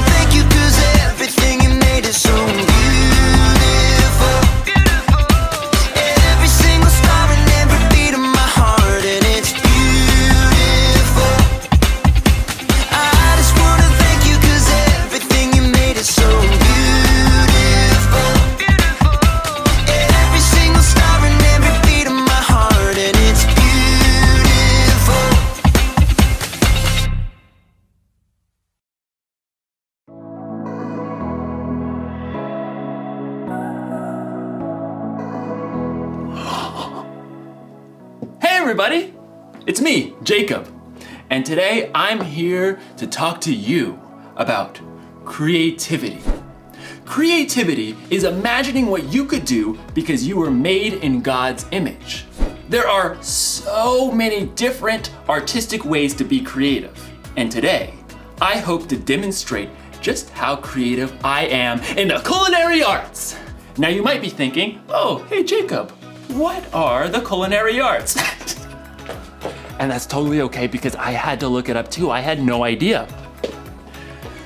thank you 'cause everything you made is so beautiful. Every single star and every beat of my heart, and it's beautiful. I just wanna thank you 'cause everything you made is so beautiful. Every single star and every beat of my heart, and it's beautiful. Hey everybody, it's me, Jacob, and today I'm here to talk to you about creativity. Creativity is imagining what you could do because you were made in God's image. There are so many different artistic ways to be creative, and today I hope to demonstrate just how creative I am in the culinary arts. Now you might be thinking, oh, hey Jacob, what are the culinary arts? And that's totally okay because I had to look it up too. I had no idea.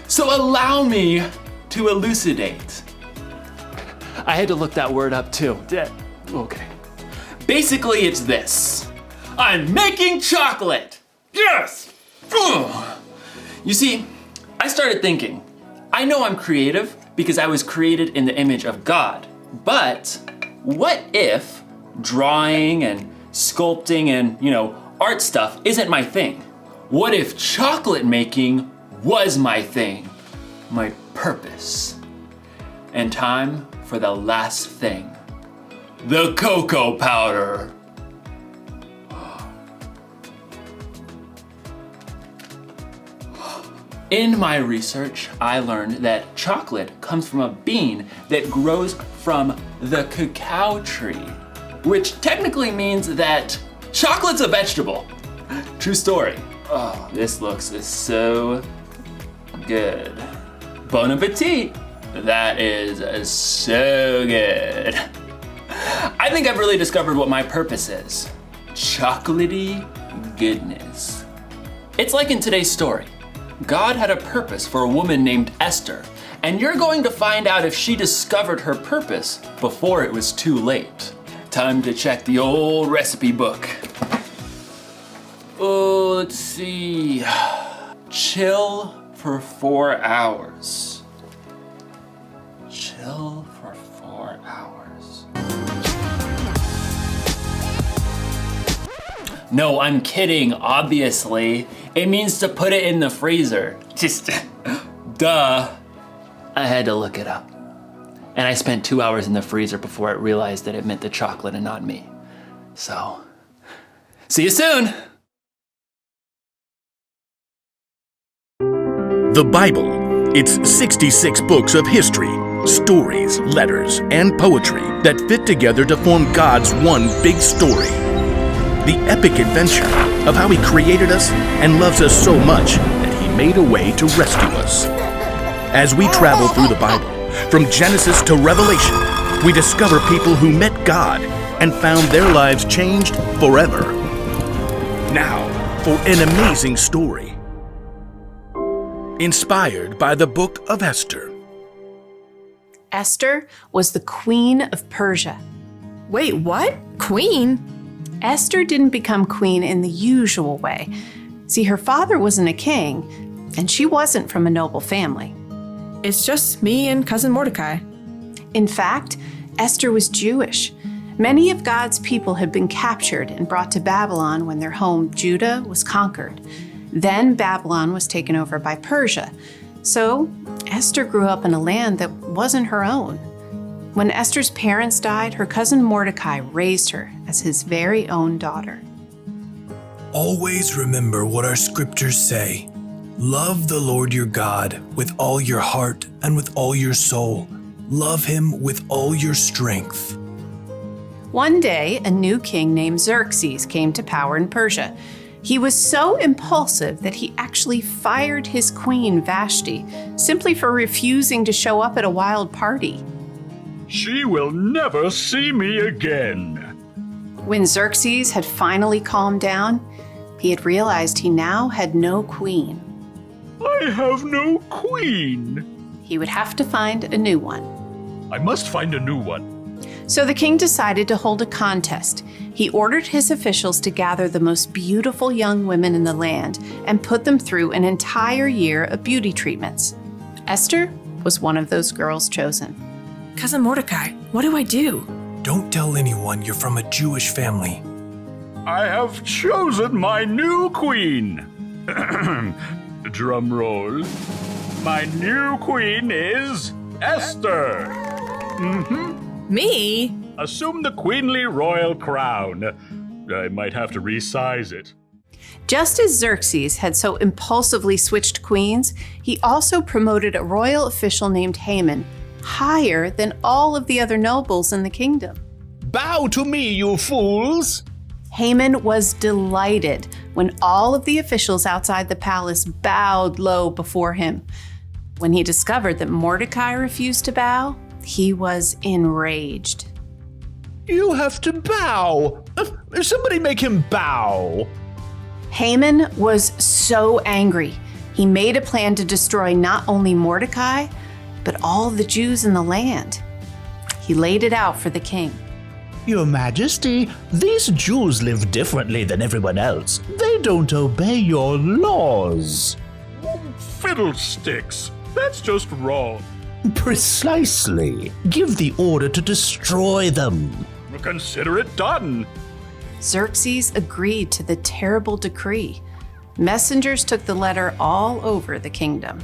So allow me to elucidate. I had to look that word up too. Okay. Basically, it's this. I'm making chocolate. Yes! Ugh. You see, I started thinking, I know I'm creative because I was created in the image of God, but what if drawing and sculpting and, art stuff isn't my thing? What if chocolate making was my thing, my purpose? And time for the last thing, the cocoa powder. In my research, I learned that chocolate comes from a bean that grows from the cacao tree, which technically means that chocolate's a vegetable. True story. Oh, this looks so good. Bon appetit. That is so good. I think I've really discovered what my purpose is. Chocolatey goodness. It's like in today's story. God had a purpose for a woman named Esther, and you're going to find out if she discovered her purpose before it was too late. Time to check the old recipe book. Oh, let's see. Chill for 4 hours. Chill for 4 hours. No, I'm kidding, obviously. It means to put it in the freezer. Just, duh. I had to look it up. And I spent 2 hours in the freezer before I realized that it meant the chocolate and not me. So, see you soon. The Bible. It's 66 books of history, stories, letters, and poetry that fit together to form God's one big story. The epic adventure of how He created us and loves us so much that He made a way to rescue us. As we travel through the Bible, from Genesis to Revelation, we discover people who met God and found their lives changed forever. Now, for an amazing story. Inspired by the Book of Esther. Esther was the queen of Persia. Wait, what? Queen? Esther didn't become queen in the usual way. See, her father wasn't a king, and she wasn't from a noble family. It's just me and cousin Mordecai. In fact, Esther was Jewish. Many of God's people had been captured and brought to Babylon when their home, Judah, was conquered. Then Babylon was taken over by Persia. So Esther grew up in a land that wasn't her own. When Esther's parents died, her cousin Mordecai raised her as his very own daughter. Always remember what our scriptures say. Love the Lord your God with all your heart and with all your soul. Love Him with all your strength. One day, a new king named Xerxes came to power in Persia. He was so impulsive that he actually fired his queen Vashti simply for refusing to show up at a wild party. She will never see me again. When Xerxes had finally calmed down, He had realized he now had no queen. I have no queen. He would have to find a new one. I must find a new one. So the king decided to hold a contest. He ordered his officials to gather the most beautiful young women in the land and put them through an entire year of beauty treatments. Esther was one of those girls chosen. Cousin Mordecai, what do I do? Don't tell anyone you're from a Jewish family. I have chosen my new queen. Drum roll. My new queen is Esther. Me? Assume the queenly royal crown. I might have to resize it. Just as Xerxes had so impulsively switched queens, he also promoted a royal official named Haman higher than all of the other nobles in the kingdom. Bow to me, you fools! Haman was delighted when all of the officials outside the palace bowed low before him. When he discovered that Mordecai refused to bow, he was enraged. You have to bow! Somebody make him bow! Haman was so angry. He made a plan to destroy not only Mordecai, but all the Jews in the land. He laid it out for the king. Your Majesty, these Jews live differently than everyone else. They don't obey your laws. Fiddlesticks. That's just wrong. Precisely. Give the order to destroy them. Consider it done. Xerxes agreed to the terrible decree. Messengers took the letter all over the kingdom.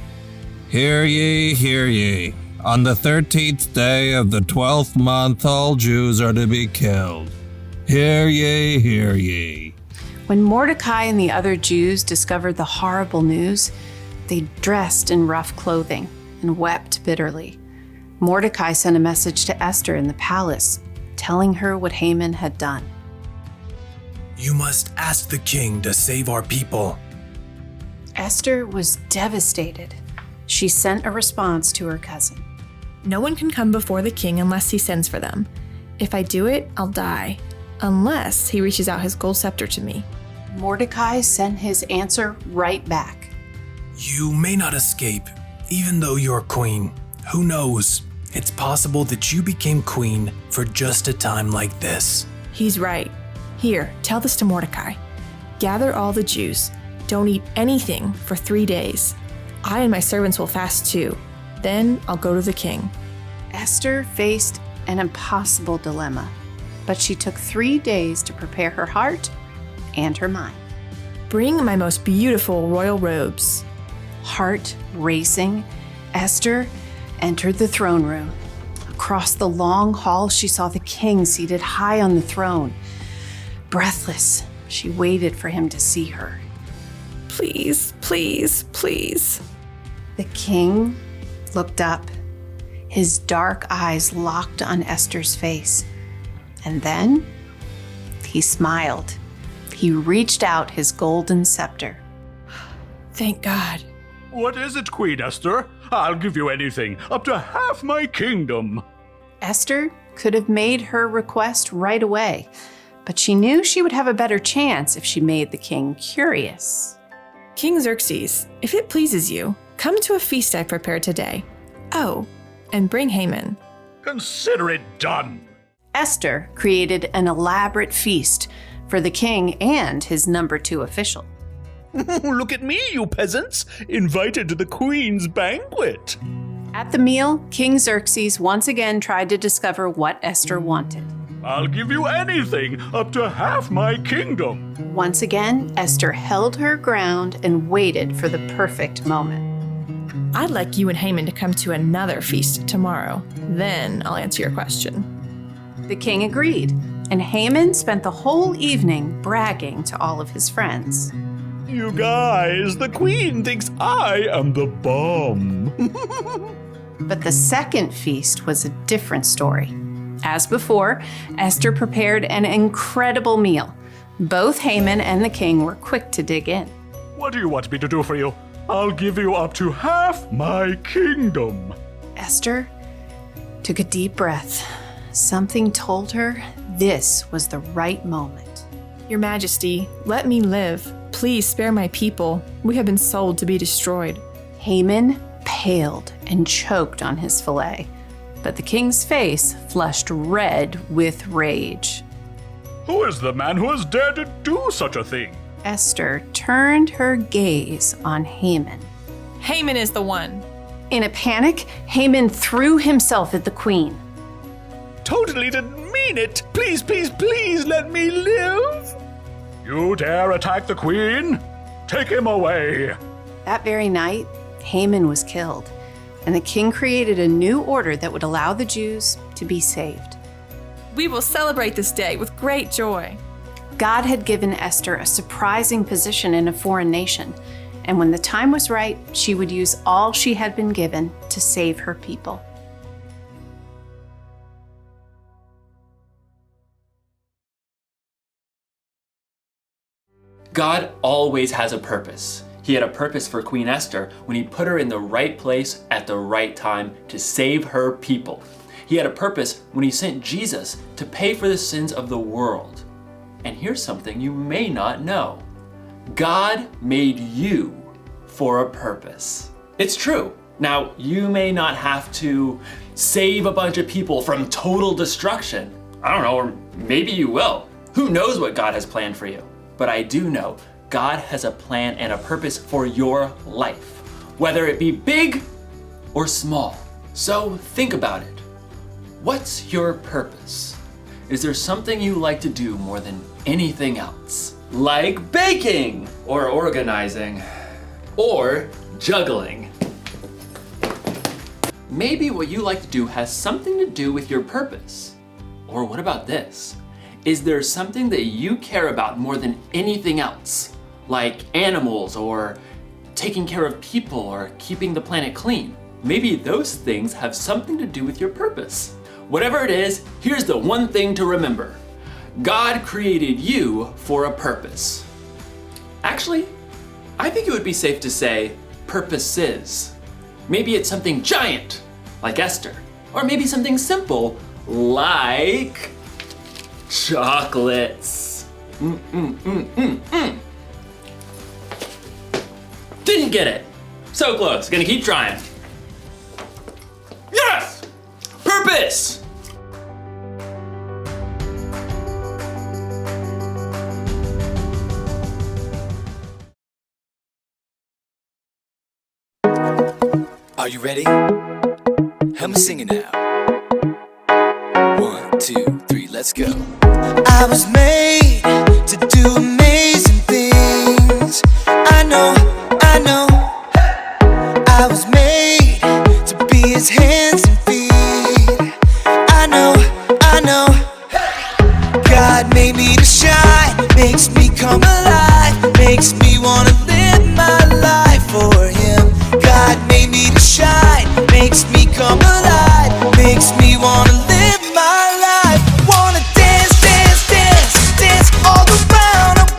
Hear ye, hear ye. On the 13th day of the 12th month, all Jews are to be killed. Hear ye, hear ye. When Mordecai and the other Jews discovered the horrible news, they dressed in rough clothing and wept bitterly. Mordecai sent a message to Esther in the palace, telling her what Haman had done. You must ask the king to save our people. Esther was devastated. She sent a response to her cousin. No one can come before the king unless he sends for them. If I do it, I'll die, unless he reaches out his gold scepter to me. Mordecai sent his answer right back. You may not escape, even though you're queen. Who knows? It's possible that you became queen for just a time like this. He's right. Here, tell this to Mordecai. Gather all the Jews. Don't eat anything for 3 days. I and my servants will fast too. Then I'll go to the king. Esther faced an impossible dilemma, but she took 3 days to prepare her heart and her mind. Bring my most beautiful royal robes. Heart racing, Esther entered the throne room. Across the long hall, she saw the king seated high on the throne. Breathless, she waited for him to see her. Please, please, please. The king looked up, his dark eyes locked on Esther's face. And then he smiled. He reached out his golden scepter. Thank God. What is it, Queen Esther? I'll give you anything, up to half my kingdom. Esther could have made her request right away, but she knew she would have a better chance if she made the king curious. King Xerxes, if it pleases you, come to a feast I prepared today. Oh, and bring Haman. Consider it done. Esther created an elaborate feast for the king and his number 2 official. Look at me, you peasants! Invited to the queen's banquet! At the meal, King Xerxes once again tried to discover what Esther wanted. I'll give you anything, up to half my kingdom. Once again, Esther held her ground and waited for the perfect moment. I'd like you and Haman to come to another feast tomorrow. Then I'll answer your question. The king agreed, and Haman spent the whole evening bragging to all of his friends. You guys, the queen thinks I am the bomb. But the second feast was a different story. As before, Esther prepared an incredible meal. Both Haman and the king were quick to dig in. What do you want me to do for you? I'll give you up to half my kingdom. Esther took a deep breath. Something told her this was the right moment. Your Majesty, let me live. please spare my people. We have been sold to be destroyed." Haman paled and choked on his fillet, but the king's face flushed red with rage. Who is the man who has dared to do such a thing? Esther turned her gaze on Haman. Haman is the one. In a panic, Haman threw himself at the queen. Totally didn't mean it. Please, please, please let me live. You dare attack the queen? Take him away. That very night, Haman was killed, and the king created a new order that would allow the Jews to be saved. We will celebrate this day with great joy. God had given Esther a surprising position in a foreign nation, and when the time was right, she would use all she had been given to save her people. God always has a purpose. He had a purpose for Queen Esther when he put her in the right place at the right time to save her people. He had a purpose when he sent Jesus to pay for the sins of the world. And here's something you may not know. God made you for a purpose. It's true. Now, you may not have to save a bunch of people from total destruction. I don't know, or maybe you will. Who knows what God has planned for you? But I do know God has a plan and a purpose for your life, whether it be big or small. So think about it. What's your purpose? Is there something you like to do more than anything else? Like baking, or organizing, or juggling. Maybe what you like to do has something to do with your purpose. Or what about this? Is there something that you care about more than anything else? Like animals, or taking care of people, or keeping the planet clean? Maybe those things have something to do with your purpose. Whatever it is, here's the one thing to remember. God created you for a purpose. Actually, I think it would be safe to say purposes. Maybe it's something giant, like Esther. Or maybe something simple, like chocolates. Didn't get it. So close, gonna keep trying. Yes! Purpose! Are you ready? Help me sing it now. 1, 2, 3, let's go. I was made to do amazing things. I know. I was made to be his hands and feet. I know. God made me to shine, makes me come alive, makes me wanna live my life for him. God made me to shine, makes me come alive, makes me wanna live my life. Wanna dance all around.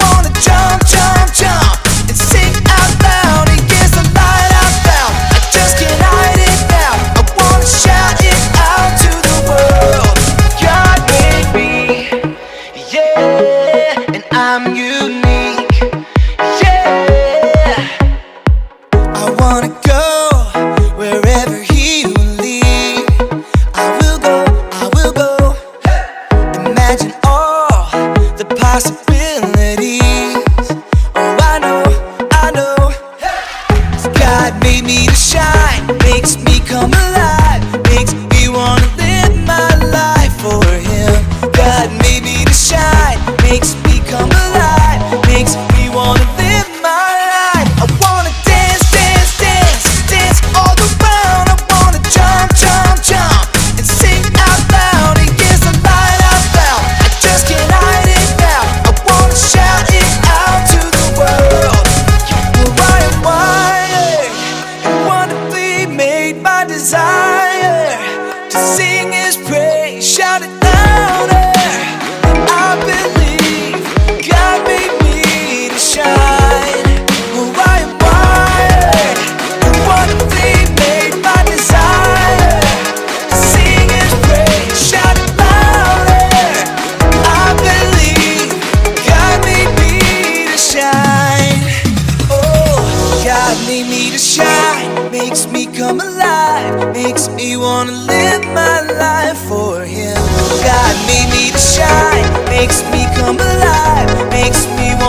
God made me to shine, makes me come alive, makes me